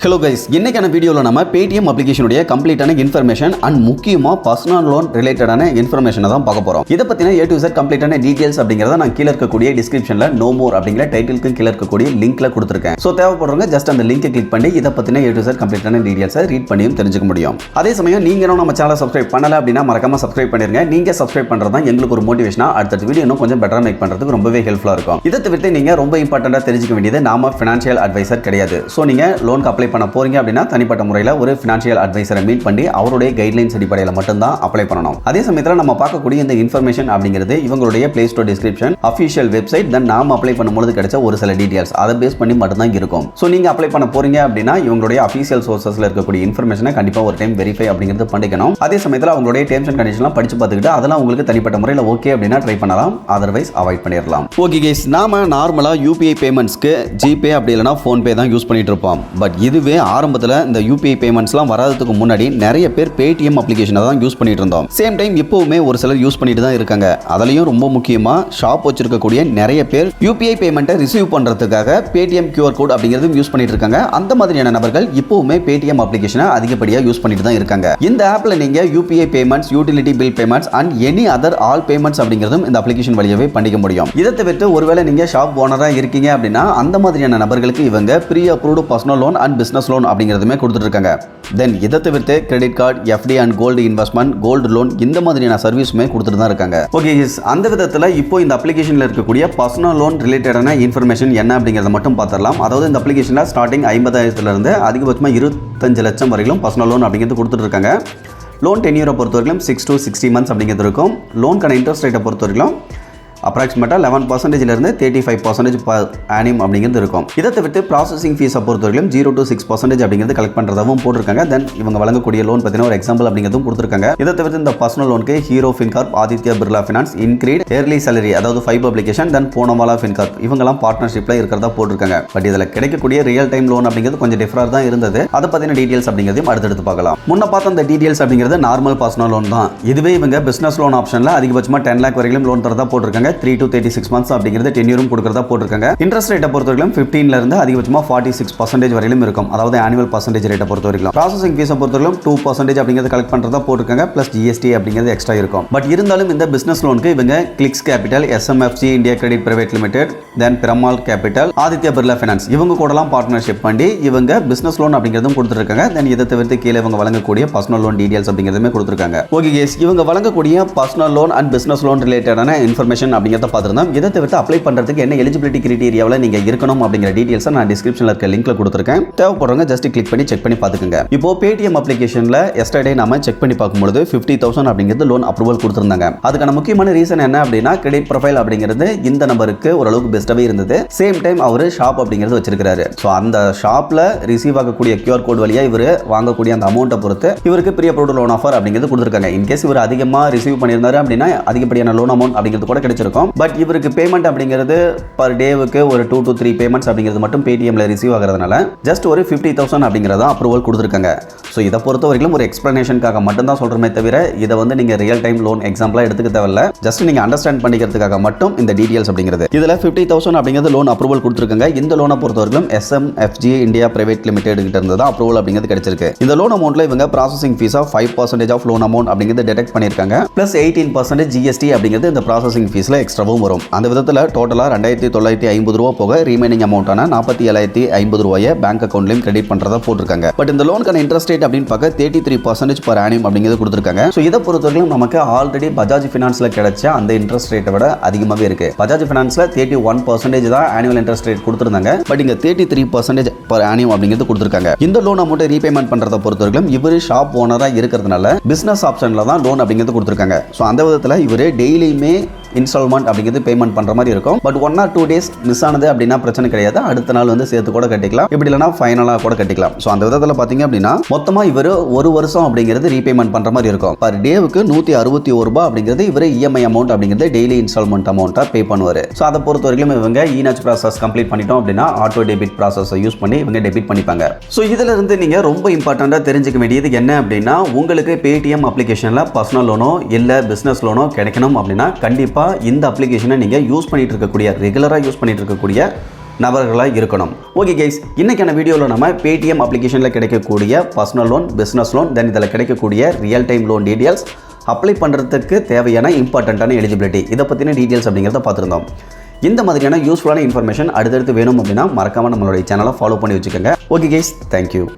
Hello guys, இன்னைக்கான வீடியோவில் நம்ம பேடிஎம் அப்ளிகேஷனுடைய கம்ப்ளீட்டான இன்ஃபர்மேஷன் அண்ட் முக்கியமாக பர்சனல் லோன் ரிலேட்டடான இன்ஃபர்மேஷனை தான் பார்க்க போகிறோம். இதை பற்றின A to Z கம்ப்ளீட்டான டீடைல்ஸ் அப்படிங்கிறத நான் கீழே இருக்கக்கூடிய டிஸ்கிரிப்ஷனில் நோ மோர் அப்படிங்கிற டைட்டிலுக்கு கீழே இருக்கக்கூடிய லிங்க்ல கொடுத்துருக்கேன். ஸோ தேவைப்படுறவங்க ஜஸ்ட் அந்த லிங்கை கிளிக் பண்ணி இதை பற்றின A to Z கம்ப்ளீட்டான டீடைல்ஸை ரீட் பண்ணியும் தெரிஞ்சுக்க முடியும். அதே சமயம் நீங்களும் நம்ம சேனலை சப்ஸ்கிரைப் பண்ணல அப்படின்னா மறக்காம சப்ஸ்கிரைப் பண்ணிருங்க. நீங்கள் சப்ஸ்கிரைப் பண்ணுறது தான் எங்களுக்கு ஒரு மோட்டிவேஷனாக அடுத்த வீடியோ இன்னும் கொஞ்சம் பெட்டராக மேக் பண்ணுறதுக்கு ரொம்பவே ஹெல்ப்ஃபுல்லாக இருக்கும். இதை தவிர்த்து நீங்கள் ரொம்ப இம்பார்ட்டண்டாக தெரிஞ்சுக்க வேண்டியது நாம ஃபினான்ஷியல் அட்வைசர் கிடையாது. ஸோ நீங்கள் லோனுக்கு அப்ளை பண்ண போறீங்க அப்படின்னா தனிப்பட்ட முறையில் ஒரு ஃபினான்ஷியல் அட்வைசரை மீட் பண்ணி அவருடைய கைட்லைன்ஸ் அடிப்படையில் மட்டும்தான் அப்ளை பண்ணணும். அதே சமயத்தில் நம்ம பார்க்கக்கூடிய இந்த இன்ஃபர்மேஷன் அப்படிங்கிறது இவங்களுடைய Play Store description, official website, then நாம அப்ளை பண்ணும்போது கிடைச்ச ஒரு சில டீடைல்ஸ் அதை பேஸ் பண்ணி மட்டும்தான் இருக்கும். ஸோ நீங்கள் அப்ளை பண்ண போறீங்க அப்படின்னா இவங்களுடைய அஃபிஷியல் சோர்சஸ்ல இருக்கக்கூடிய இன்ஃபர்மேஷனை கண்டிப்பாக ஒரு டைம் வெரிஃபை அப்படிங்கிறது பண்ணிக்கணும். அதே சமயத்தில் அவங்களுடைய டேர்ம்ஸ் அண்ட் கண்டிஷன்லாம் படிச்சு பார்த்துக்கிட்டு அதெல்லாம் உங்களுக்கு தனிப்பட்ட முறையில் ஓகே அப்படின்னா ட்ரை பண்ணலாம், அதர்வைஸ் அவாய்ட் பண்ணிடலாம். ஓகே கைஸ், நாம நார்மலாக யூபிஐ பேமெண்ட்ஸ்க்கு ஜிபே அப்படி இல்லைனா ஃபோன்பே தான் யூஸ் பண்ணிட்டு இருப்போம். பட் இதுவே ஆரம்பத்தில் இந்த யூபிஐ பேமெண்ட்ஸ்லாம் வராததுக்கு முன்னாடி நிறைய பேர் பேடிஎம் அப்ளிகேஷனை தான் யூஸ் பண்ணிட்டு இருந்தோம். சேம் டைம் இப்போவுமே ஒரு சிலர் யூஸ் பண்ணிட்டு தான் இருக்காங்க. அதுலயும் ரொம்ப முக்கியமா ஷாப் வச்சிருக்கக்கூடிய நிறைய பேர் யூபிஐ பேமெண்ட்டை ரிசீவ் பண்றதுக்காக பேடிஎம் QR கோட் அப்படிங்கிறது யூஸ் பண்ணிட்டு இருக்காங்க. அந்த மாதிரியான நபர்கள் இப்போவுமே பேடிஎம் அப்ளிகேஷனை அதிகப்படியாக யூஸ் பண்ணிட்டு தான் இருக்காங்க. இந்த ஆப்ல நீங்க UPI payments, utility bill payments and any other all payments அப்படிங்கிறதும் இந்த அப்ளிகேஷன் வழியாவே பண்ணிக்க முடியும். இதை தவிர்த்து ஒருவேளை நீங்க ஷாப் ஓனரா இருக்கீங்க அப்படின்னா அந்த மாதிரியான நபர்களுக்கு இவங்க pre approved personal loan and business loan அப்படிங்கிறதுமே கொடுத்துட்டு இருக்காங்க. தென் இதை தவிர்த்து credit card, FD and gold investment, gold loan இந்த மாதிரியான சர்வீஸுமே கொடுத்துட்டு தான் இருக்காங்க. ஓகே, அந்த விதத்தில் இப்போ இந்த அப்ளிகேஷனில் இருக்கக்கூடிய பர்சனல் லோன் ரிலேட்டடான இன்ஃபர்மேஷன் என்ன அப்படிங்கிறத மட்டும் பார்த்துடலாம். அதாவது இந்த அப்ளிகேஷனில் ஸ்டார்டிங் 50,000 அதிகபட்சமாக 25 லட்சம் வரைக்கும் பர்சனல் லோன் அப்படிங்கிறது கொடுத்துட்டு இருக்காங்க. லோன் டென்யூரை பொறுத்த வரைக்கும் 6 to 60 months அப்படிங்கிறது இருக்கும். லோனுக்கான இன்ட்ரெஸ்ட் ரேட்டை பொறுத்த வரைக்கும் அப்ராக்சிமேட்டாக 11% 35% பர் ஆனியம் அப்படிங்கிறது இருக்கும். இதை தவிர்த்து ப்ராசஸிங் ஃபீஸை பொறுத்தவரைக்கும் 0 to 6% அப்படிங்கிறது கலெக்ட் பண்ணுறதாகவும் போட்டிருக்காங்க. தென் இவங்க வழங்கக்கூடிய லோன் பார்த்தீங்கன்னா ஒரு எக்ஸாம்பிள் அப்படிங்கிறதும் கொடுத்துருக்காங்க. இதை தவிர்த்து இந்த பர்சனல் லோனுக்கு Hero FinCorp, Aditya Birla finance, InCred, early salary அதாவது Fibe application, then Poonawalla FinCorp இவங்கெல்லாம் பார்ட்னர்ஷிப்பில் இருக்கிறதா போட்டிருக்காங்க. பட் இதில் கிடைக்கக்கூடிய ரியல் டைம் லோன் அப்படிங்கிறது கொஞ்சம் டிஃபராக தான் இருந்தது. அதை பற்றின டீடைல்ஸ் அப்படிங்கிறதையும் அடுத்தடுத்து பார்க்கலாம். முன்ன பார்த்த அந்த டீடைல்ஸ் அப்படிங்கிறது நார்மல் பர்சனல் லோன் தான். இதுவே இவங்க பிசினஸ் லோன் ஆப்ஷனில் அதிகபட்சமாக 10 lakh வரைக்கும் லோன் தரதா போட்டிருக்காங்க. 3 to 36 months அப்படிங்கிறது டென்யூரும் கொடுக்கறதா போட்டிருக்காங்க. இன்ட்ரெஸ்ட் ரேட்டை பொறுத்தவரைக்கும் 15 இருந்து அதிகபட்சமாக 46% வரையிலும் இருக்கும். அதாவது ஆனுவல் பர்சன்டேஜ் ரேட்டை பொறுத்தவரைக்கும். ப்ராசஸிங் ஃபீஸை பொறுத்தவரைக்கும் 2% அப்படிங்கிறது கலெக்ட் பண்ணுறதா போட்டிருக்காங்க. பிளஸ் GST அப்படிங்கிறது எக்ஸ்ட்ரா இருக்கும். பட் இருந்தாலும் இந்த பிசினஸ் லோனுக்கு இவங்க Clix Capital, SMFC India credit private limited, then Piramal capital, Aditya Birla finance இவங்க கூடலாம் பார்ட்னர்ஷிப் பண்ணி இவங்க பிசினஸ் லோன் அப்படிங்கிறதும் கொடுத்துருக்காங்க. தென் இதை தவிர்த்து கீழே இவங்க வழங்கக்கூடிய பர்சனல் லோன் டீடைல்ஸ் அப்படிங்கிறதுமே கொடுத்துருக்காங்க. ஓகே கேஸ், இவங்க வழங்கக்கூடிய personal loan and business loan ரிலேட்டடான இன்ஃபர்மேஷன் அப்படிங்கிறத பார்த்துருந்தோம். இதை தவிர்த்து அப்ளை பண்ணுறதுக்கு என்ன எலிஜிபிலிட்டி கிரைட்டீரியாவில் நீங்கள் இருக்கணும் அப்படிங்கிற டீடைல்ஸை நான் டிஸ்கிரிப்ஷனில் இருக்க லிங்க்ல கொடுத்துருக்கேன். தேவைப்படுறவங்க ஜஸ்ட் கிளிக் பண்ணி செக் பண்ணி பார்த்துக்கோங்க. இப்போ பேடிஎம் அப்ளிகேஷனில் எஸ்டர்டே நாம செக் பண்ணி பார்க்கும்போது 50,000 அப்படிங்கிறது லோன் அப்ரூவல் கொடுத்துருந்தாங்க. அதுக்கான முக்கியமான ரீசன் என்ன அப்படின்னா கிரெடிட் ப்ரொஃபைல் அப்படிங்கிறது இந்த நம்பருக்கு ஓரளவுக்கு பெஸ்ட்டாகவே இருந்தது. சேம் டைம் அவர் ஷாப் அப்படிங்கிறது வச்சிருக்காரு. ஸோ அந்த ஷாப்பில் ரிசீவ் ஆகக்கூடிய QR கோட் வழியாக இவர் வாங்கக்கூடிய அந்த அமௌண்ட்டை பொறுத்து இவருக்கு ப்ரீ அப்ரூவ்டு லோன் ஆஃபர் அப்படிங்கிறது கொடுத்துருக்காங்க. இன்கேஸ் இவர் அதிகமாக ரிசீவ் பண்ணியிருந்தாரு அப்படின்னா அதிகப்படியான லோன் அமௌண்ட் அப்படிங்கிறது கூட கிடைச்சிருக்கும். பட் இவருக்கு பேமெண்ட் அப்படிங்கிறது பர் டேவுக்கு ஒரு 2 to 3 பேமெண்ட்ஸ் அப்படிங்கிறது மட்டும் பேடிஎம்ல ரிசீவ் ஆகிறதுனால ஜஸ்ட் ஒரு 50,000 அப்படிங்கிறத அப்ரூவல் கொடுத்துருக்காங்க. ஸோ இதை பொறுத்த வரைக்கும் ஒரு எக்ஸ்பிளனேஷனுக்காக மட்டும் தான் சொல்கிறமே தவிர இதை வந்து நீங்கள் ரியல் டைம் லோன் எக்ஸாம்பிளாக எடுத்துக்க தேவையில்ல. ஜஸ்ட் நீங்கள் அண்டர்ஸ்டாண்ட் பண்ணிக்கிறதுக்காக மட்டும் இந்த டீடைல்ஸ் அப்படிங்கிறது. இதில் 50,000 அப்படிங்கிறது லோன் அப்ரூவல் கொடுத்துருக்காங்க. இந்த லோனை பொறுத்த வரைக்கும் SMFG இந்தியா பிரைவேட் லிமிடெட் கிட்ட இருந்து தான் அப்ரூவல் அப்படிங்கிறது கிடைச்சிருக்கு. இந்த லோன் அமௌண்ட்ல இவங்க ப்ராசஸிங் ஃபீஸா 5% ஆஃப் லோன் அமௌண்ட் அப்படிங்கிறது டிடெக்ட் பண்ணியிருக்காங்க. பிளஸ் 18% GST அப்படிங்கிறது இந்த ப்ராசஸிங் ஃபீஸில் எக்ஸ்ட்ராவும் வரும். அந்த விதத்தில் டோட்டலாக 2,950 ரூபா போக ரிமைனிங் அமௌண்டான 47,050 ரூபாயை பேங்க் அக்கௌண்ட்லையும் கிரெடிட் பண்றதா போட்டிருக்காங்க. பட் இந்த லோனுக்கான இன்ட்ரெஸ்ட் ரேட் அப்படின்னு பார்க்க 33% பர் ஆனியம் அப்படிங்கிறது கொடுத்துருக்காங்க. ஸோ இதை பொறுத்தவரைக்கும் நமக்கு ஆல்ரெடி பஜாஜ் ஃபினான்ஸ்ல கிடைச்ச அந்த இன்ட்ரெஸ்ட் ரேட்டை விட அதிகமாகவே இருக்கு. பஜாஜ் ஃபினான்ஸ்ல 31% தான் ஆனுவல் இன்ட்ரெஸ்ட் ரேட் கொடுத்துருந்தாங்க. பட் இங்க 33% பர் ஆனியம் அப்படிங்கிறது கொடுத்துருக்காங்க. இந்த லோன் அமௌண்ட்டை ரீபேமெண்ட் பண்றதை பொறுத்தவரைக்கும் இவர் ஷாப் ஓனரா இருக்கிறதுனால பிசினஸ் ஆப்ஷன்ல தான் லோன் அப்படிங்கிறது கொடுத்துருக்காங்க. ஸோ அந்த விதத்தில் இவர் டெய்லியுமே இன்ஸ்டால்மெண்ட் அப்படிங்கிறது பேமெண்ட் பண்ற மாதிரி இருக்கும். பட் 1 or 2 days மிஸ் ஆனது அப்படின்னா பிரச்சனை கிடையாது. அடுத்த நாள் வந்து சேர்த்து கூட கட்டிக்கலாம், இப்படி இல்லைனா ஃபைனலாக கூட கட்டிக்கலாம். ஸோ அந்த விதத்தில் பார்த்தீங்க அப்படின்னா மொத்தமாக இவர் ஒரு வருஷம் அப்படிங்கிறது ரீபேமெண்ட் பண்ற மாதிரி இருக்கும். பர் டேவுக்கு 161 ரூபாய் அப்படிங்கிறது இவர் EMI அமௌண்ட் அப்படிங்கிறது டெய்லி இன்ஸ்டால்மெண்ட் அமௌண்ட்டாக பே பண்ணுவார். ஸோ அதை பொறுத்த வரைக்கும் இவங்க இ-NACH ப்ராசஸ் கம்ப்ளீட் பண்ணிட்டோம் அப்படின்னா ஆட்டோ டெபிட் ப்ராசஸை யூஸ் பண்ணி இவங்க டெபிட் பண்ணிப்பாங்க. ஸோ இதில் இருந்து நீங்கள் ரொம்ப இம்பார்ட்டண்ட்டாக தெரிஞ்சுக்க வேண்டியது என்ன அப்படின்னா உங்களுக்கு பேடிஎம் அப்ளிகேஷனில் பர்சனல் லோனோ இல்லை பிஸ்னஸ் லோனோ கிடைக்கணும் அப்படின்னா கண்டிப்பாக இந்த அப்ளிகேஷனை நீங்கள் யூஸ் பண்ணிட்டு இருக்கக்கூடிய ரெகுலராக யூஸ் பண்ணிட்டு இருக்கக்கூடிய நபர்களாக இருக்கணும். ஓகே கைஸ், இன்றைக்கான வீடியோவில் நம்ம பேடிஎம் அப்ளிகேஷனில் கிடைக்கக்கூடிய பர்சனல் லோன், பிஸ்னஸ் லோன், தென் இதில் கிடைக்கக்கூடிய real time loan details, apply பண்ணுறதுக்கு தேவையான இம்பார்ட்டண்ட்டான எலிஜிபிலிட்டி, இதை பற்றின டீட்டெயில்ஸ் அப்படிங்கிறத பார்த்துருந்தோம். இந்த மாதிரியான யூஸ்ஃபுல்லான இன்ஃபர்மேஷன் அடுத்தடுத்து வேணும் அப்படின்னா மறக்காமல் நம்மளுடைய சேனலை ஃபாலோ பண்ணி வச்சுக்கோங்க. Okay guys, thank you.